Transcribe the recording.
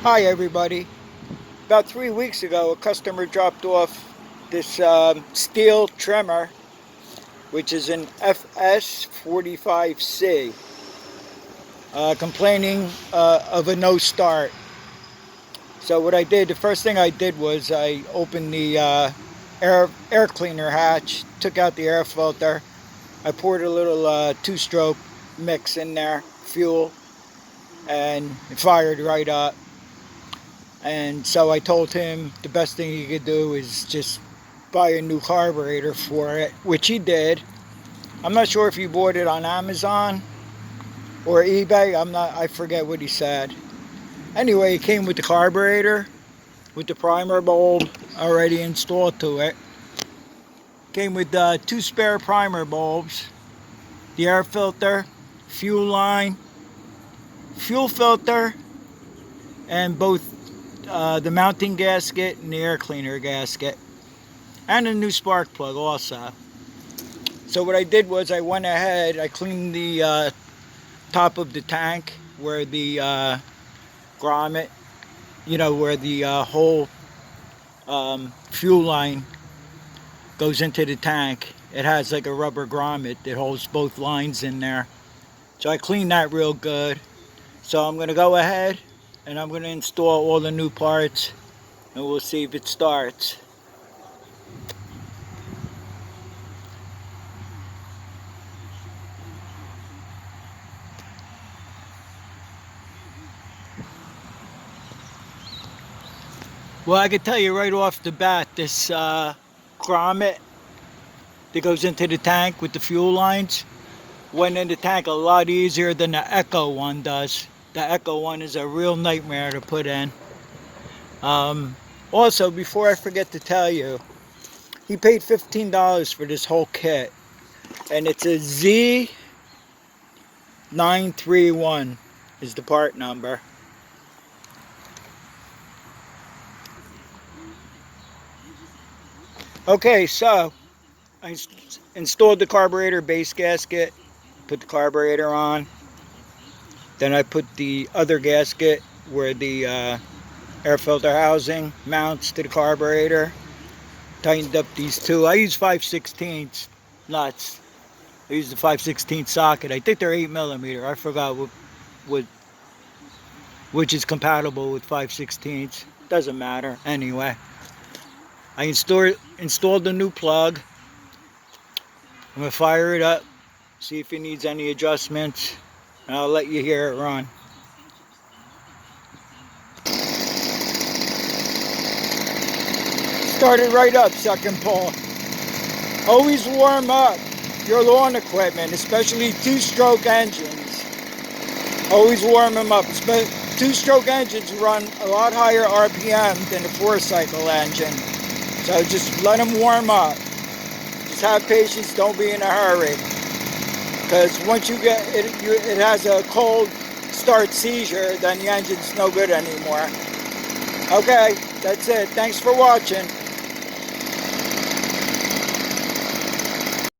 Hi everybody. About 3 weeks ago a customer dropped off this Stihl trimmer, which is an FS45C, complaining of a no start. So what I did, the first thing I did was I opened the air cleaner hatch, took out the air filter. I poured a little two-stroke mix in there, fuel, and it fired right up. And so I told him the best thing he could do is just buy a new carburetor for it, which he did. I'm not sure if he bought it on Amazon or eBay. I forget what he said. Anyway, it came with the carburetor, with the primer bulb already installed to it. Came with 2 spare primer bulbs, the air filter, fuel line, fuel filter, and both the mounting gasket and the air cleaner gasket, and a new spark plug also. So what I did was I went ahead, I cleaned the top of the tank where the grommet, where the whole fuel line goes into the tank. It has like a rubber grommet that holds both lines in there. So I cleaned that real good. So I'm going to go ahead and I'm going to install all the new parts and we'll see if it starts. Well, I can tell you right off the bat, this grommet that goes into the tank with the fuel lines went in the tank a lot easier than the Echo one does. The Echo one is a real nightmare to put in. Also, before I forget to tell you, he paid $15 for this whole kit, and it's a Z931 is the part number. Okay, so I installed the carburetor base gasket, put the carburetor on, then I put the other gasket where the air filter housing mounts to the carburetor, tightened up these two. I use 5/16 nuts. I use the 5/16 socket. I think they're 8mm. I forgot which is compatible with 5/16. Doesn't matter anyway. I installed the new plug. I'm going to fire it up, see if it needs any adjustments, and I'll let you hear it run. Started right up, second pull. Always warm up your lawn equipment, especially two-stroke engines. Always warm them up. Two-stroke engines run a lot higher RPM than a 4-cycle engine. So just let them warm up. Just have patience, don't be in a hurry. Because once you get it, it has a cold start seizure, then the engine's no good anymore. Okay, that's it. Thanks for watching.